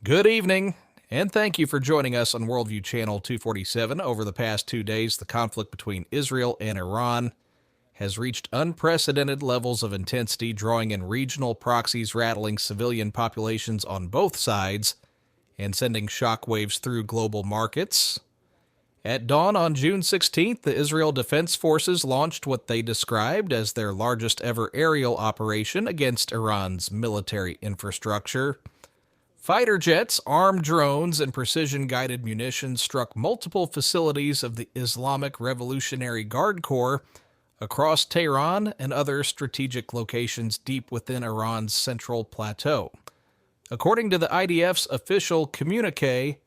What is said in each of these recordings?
Good evening, and thank you for joining us on Worldview Channel 247. Over the past 2 days, the conflict between Israel and Iran has reached unprecedented levels of intensity, drawing in regional proxies, rattling civilian populations on both sides, and sending shockwaves through global markets. At dawn on June 16th, the Israel Defense Forces launched what they described as their largest ever aerial operation against Iran's military infrastructure. Fighter jets, armed drones, and precision-guided munitions struck multiple facilities of the Islamic Revolutionary Guard Corps across Tehran and other strategic locations deep within Iran's central plateau. According to the IDF's official communique,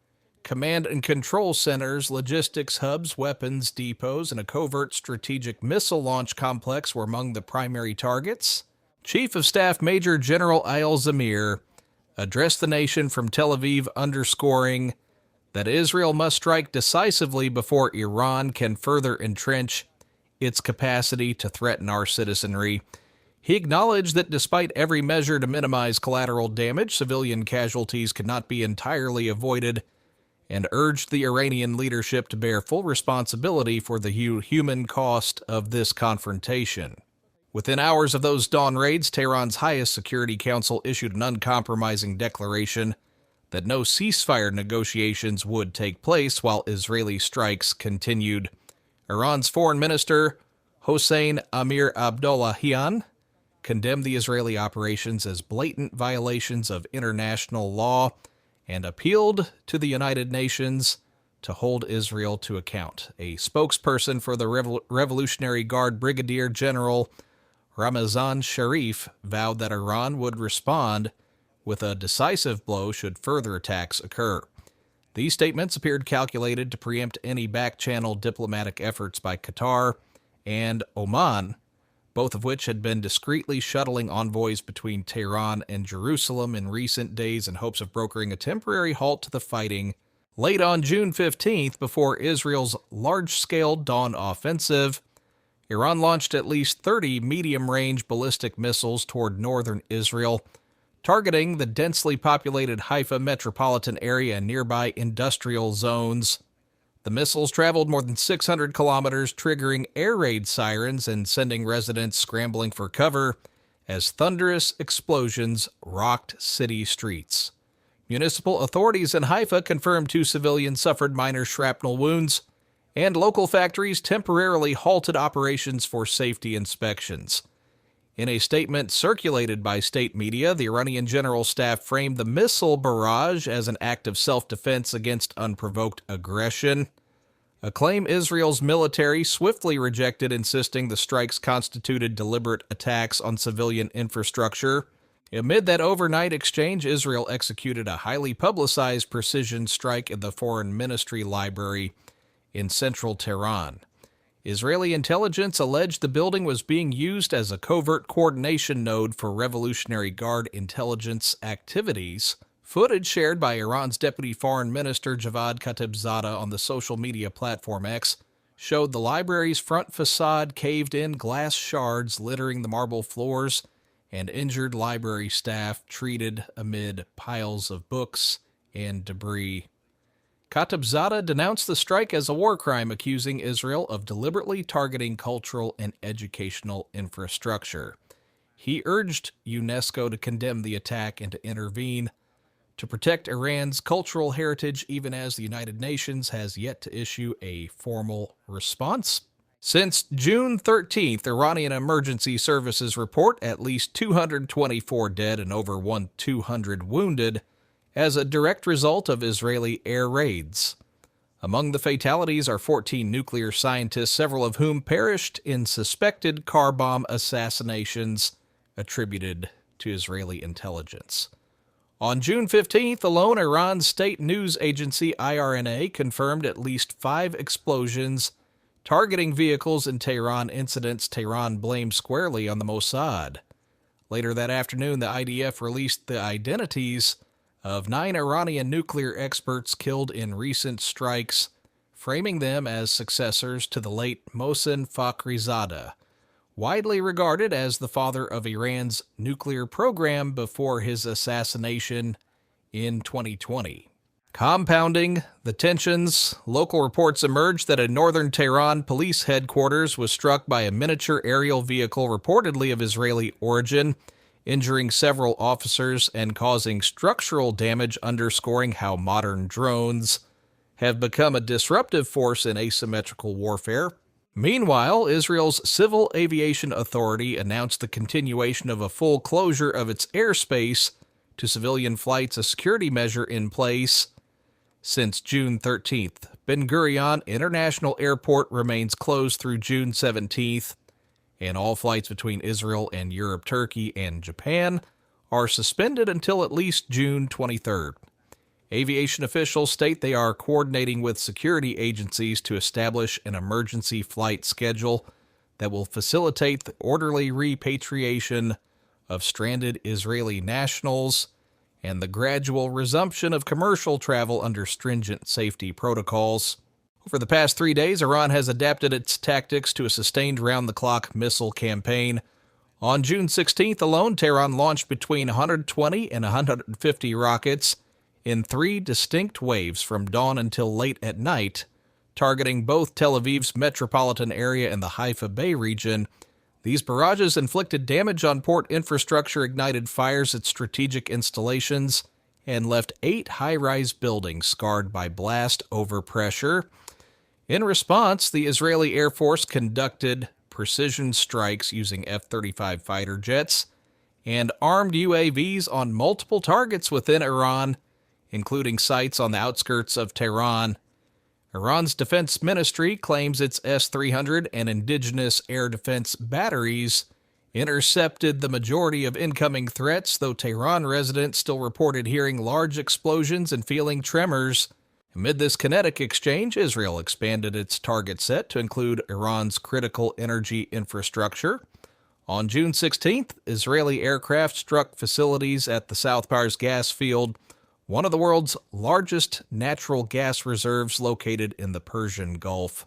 command and control centers, logistics hubs, weapons depots, and a covert strategic missile launch complex were among the primary targets. Chief of Staff Major General Ayal Zamir addressed the nation from Tel Aviv, underscoring that Israel must strike decisively before Iran can further entrench its capacity to threaten our citizenry. He acknowledged that despite every measure to minimize collateral damage, civilian casualties could not be entirely avoided, and urged the Iranian leadership to bear full responsibility for the human cost of this confrontation. Within hours of those dawn raids, Tehran's highest Security Council issued an uncompromising declaration that no ceasefire negotiations would take place while Israeli strikes continued. Iran's Foreign Minister, Hossein Amir-Abdollahian, condemned the Israeli operations as blatant violations of international law and appealed to the United Nations to hold Israel to account. A spokesperson for the Revolutionary Guard Brigadier General Ramazan Sharif vowed that Iran would respond with a decisive blow should further attacks occur. These statements appeared calculated to preempt any back-channel diplomatic efforts by Qatar and Oman, both of which had been discreetly shuttling envoys between Tehran and Jerusalem in recent days in hopes of brokering a temporary halt to the fighting. Late on June 15th, before Israel's large-scale dawn offensive, Iran launched at least 30 medium-range ballistic missiles toward northern Israel, targeting the densely populated Haifa metropolitan area and nearby industrial zones. The missiles traveled more than 600 kilometers, triggering air raid sirens and sending residents scrambling for cover as thunderous explosions rocked city streets. Municipal authorities in Haifa confirmed 2 civilians suffered minor shrapnel wounds, and local factories temporarily halted operations for safety inspections. In a statement circulated by state media, the Iranian General Staff framed the missile barrage as an act of self-defense against unprovoked aggression, a claim Israel's military swiftly rejected, insisting the strikes constituted deliberate attacks on civilian infrastructure. Amid that overnight exchange, Israel executed a highly publicized precision strike in the Foreign Ministry Library in central Tehran. Israeli intelligence alleged the building was being used as a covert coordination node for Revolutionary Guard intelligence activities. Footage shared by Iran's Deputy Foreign Minister Javad Khatibzadeh on the social media platform X showed the library's front facade caved in, glass shards littering the marble floors, and injured library staff treated amid piles of books and debris. Khatibzadeh denounced the strike as a war crime, accusing Israel of deliberately targeting cultural and educational infrastructure. He urged UNESCO to condemn the attack and to intervene to protect Iran's cultural heritage, even as the United Nations has yet to issue a formal response. Since June 13th, Iranian emergency services report at least 224 dead and over 200 wounded as a direct result of Israeli air raids. Among the fatalities are 14 nuclear scientists, several of whom perished in suspected car bomb assassinations attributed to Israeli intelligence. On June 15th alone, Iran's state news agency IRNA confirmed at least 5 explosions targeting vehicles in Tehran, incidents Tehran blamed squarely on the Mossad. Later that afternoon, the IDF released the identities of 9 Iranian nuclear experts killed in recent strikes, framing them as successors to the late Mohsen Fakhrizadeh, widely regarded as the father of Iran's nuclear program before his assassination in 2020. Compounding the tensions, local reports emerged that a northern Tehran police headquarters was struck by a miniature aerial vehicle reportedly of Israeli origin, injuring several officers and causing structural damage, underscoring how modern drones have become a disruptive force in asymmetrical warfare. Meanwhile, Israel's Civil Aviation Authority announced the continuation of a full closure of its airspace to civilian flights, a security measure in place since June 13th. Ben Gurion International Airport remains closed through June 17th, and all flights between Israel and Europe, Turkey, and Japan are suspended until at least June 23rd. Aviation officials state they are coordinating with security agencies to establish an emergency flight schedule that will facilitate the orderly repatriation of stranded Israeli nationals and the gradual resumption of commercial travel under stringent safety protocols. Over the past 3 days, Iran has adapted its tactics to a sustained round-the-clock missile campaign. On June 16th alone, Tehran launched between 120 and 150 rockets in 3 distinct waves from dawn until late at night, targeting both Tel Aviv's metropolitan area and the Haifa Bay region. These barrages inflicted damage on port infrastructure, ignited fires at strategic installations, and left 8 high-rise buildings scarred by blast overpressure. In response, the Israeli Air Force conducted precision strikes using F-35 fighter jets and armed UAVs on multiple targets within Iran, including sites on the outskirts of Tehran. Iran's defense ministry claims its S-300 and indigenous air defense batteries intercepted the majority of incoming threats, though Tehran residents still reported hearing large explosions and feeling tremors. Amid this kinetic exchange, Israel expanded its target set to include Iran's critical energy infrastructure. On June 16th, Israeli aircraft struck facilities at the South Pars gas field, one of the world's largest natural gas reserves located in the Persian Gulf.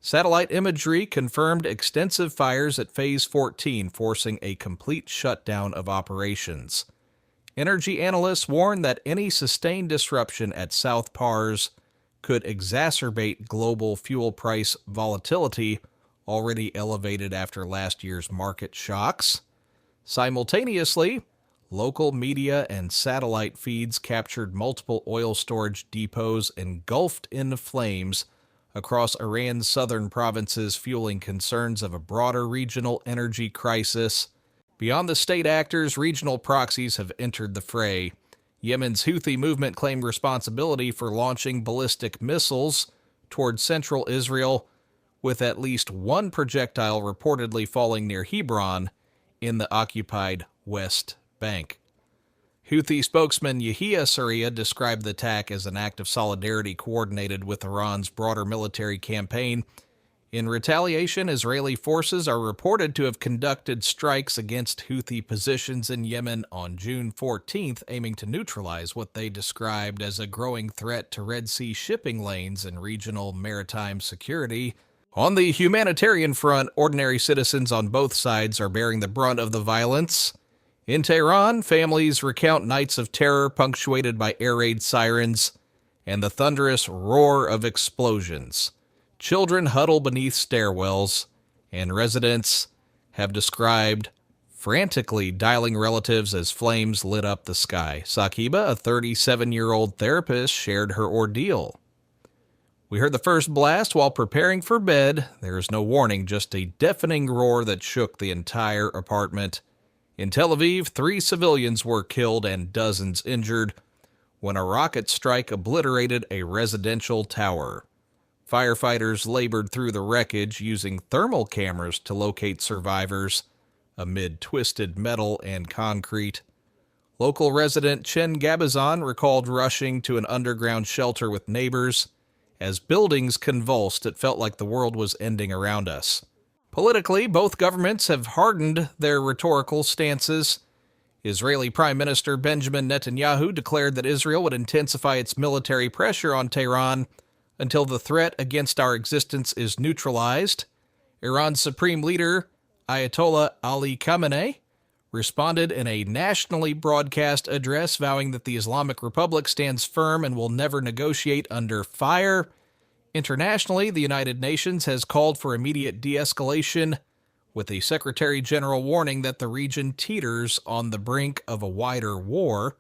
Satellite imagery confirmed extensive fires at Phase 14, forcing a complete shutdown of operations. Energy analysts warn that any sustained disruption at South Pars could exacerbate global fuel price volatility, already elevated after last year's market shocks. Simultaneously, local media and satellite feeds captured multiple oil storage depots engulfed in flames across Iran's southern provinces, fueling concerns of a broader regional energy crisis. Beyond the state actors, regional proxies have entered the fray. Yemen's Houthi movement claimed responsibility for launching ballistic missiles toward central Israel, with at least one projectile reportedly falling near Hebron in the occupied West Bank. Houthi spokesman Yahya Sarria described the attack as an act of solidarity coordinated with Iran's broader military campaign. In retaliation, Israeli forces are reported to have conducted strikes against Houthi positions in Yemen on June 14th, aiming to neutralize what they described as a growing threat to Red Sea shipping lanes and regional maritime security. On the humanitarian front, ordinary citizens on both sides are bearing the brunt of the violence. In Tehran, families recount nights of terror punctuated by air raid sirens and the thunderous roar of explosions. Children huddle beneath stairwells, and residents have described frantically dialing relatives as flames lit up the sky. Sakiba, a 37-year-old therapist, shared her ordeal. "We heard the first blast while preparing for bed. There is no warning, just a deafening roar that shook the entire apartment. In Tel Aviv, 3 civilians were killed and dozens injured when a rocket strike obliterated a residential tower. Firefighters labored through the wreckage using thermal cameras to locate survivors amid twisted metal and concrete. Local resident Chen Gabazan recalled rushing to an underground shelter with neighbors. As buildings convulsed, it felt like the world was ending around us." Politically, both governments have hardened their rhetorical stances. Israeli Prime Minister Benjamin Netanyahu declared that Israel would intensify its military pressure on Tehran until the threat against our existence is neutralized. Iran's supreme leader, Ayatollah Ali Khamenei, responded in a nationally broadcast address vowing that the Islamic Republic stands firm and will never negotiate under fire. Internationally, the United Nations has called for immediate de-escalation, with the Secretary General warning that the region teeters on the brink of a wider war.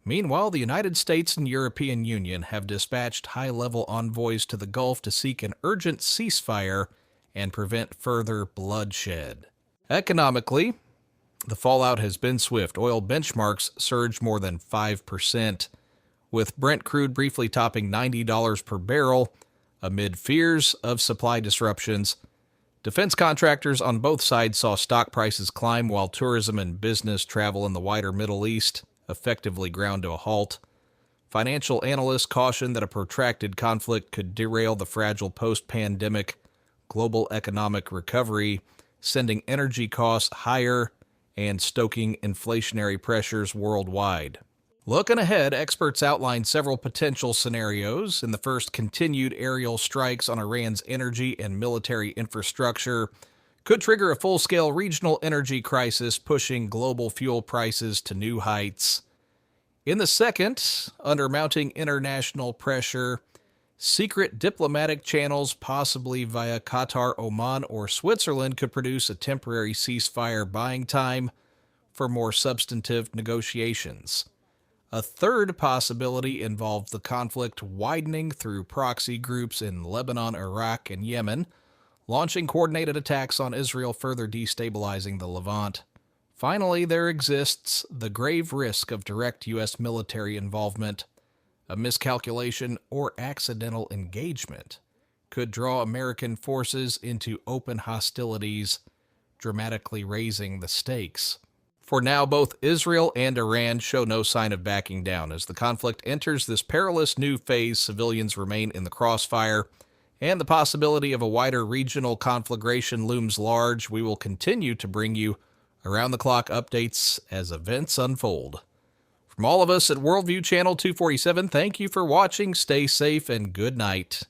Meanwhile, the United States and European Union have dispatched high-level envoys to the Gulf to seek an urgent ceasefire and prevent further bloodshed. Economically, the fallout has been swift. Oil benchmarks surged more than 5%, with Brent crude briefly topping $90 per barrel amid fears of supply disruptions. Defense contractors on both sides saw stock prices climb, while tourism and business travel in the wider Middle East effectively ground to a halt. Financial analysts caution that a protracted conflict could derail the fragile post-pandemic global economic recovery, sending energy costs higher and stoking inflationary pressures worldwide. Looking ahead, experts outline several potential scenarios. In the first, continued aerial strikes on Iran's energy and military infrastructure could trigger a full-scale regional energy crisis, pushing global fuel prices to new heights. In the second, under mounting international pressure, secret diplomatic channels, possibly via Qatar, Oman, or Switzerland, could produce a temporary ceasefire, buying time for more substantive negotiations. A third possibility involved the conflict widening through proxy groups in Lebanon, Iraq, and Yemen, launching coordinated attacks on Israel, further destabilizing the Levant. Finally, there exists the grave risk of direct U.S. military involvement. A miscalculation or accidental engagement could draw American forces into open hostilities, dramatically raising the stakes. For now, both Israel and Iran show no sign of backing down. As the conflict enters this perilous new phase, civilians remain in the crossfire, and the possibility of a wider regional conflagration looms large. We will continue to bring you around-the-clock updates as events unfold. From all of us at Worldview Channel 247, thank you for watching, stay safe, and good night.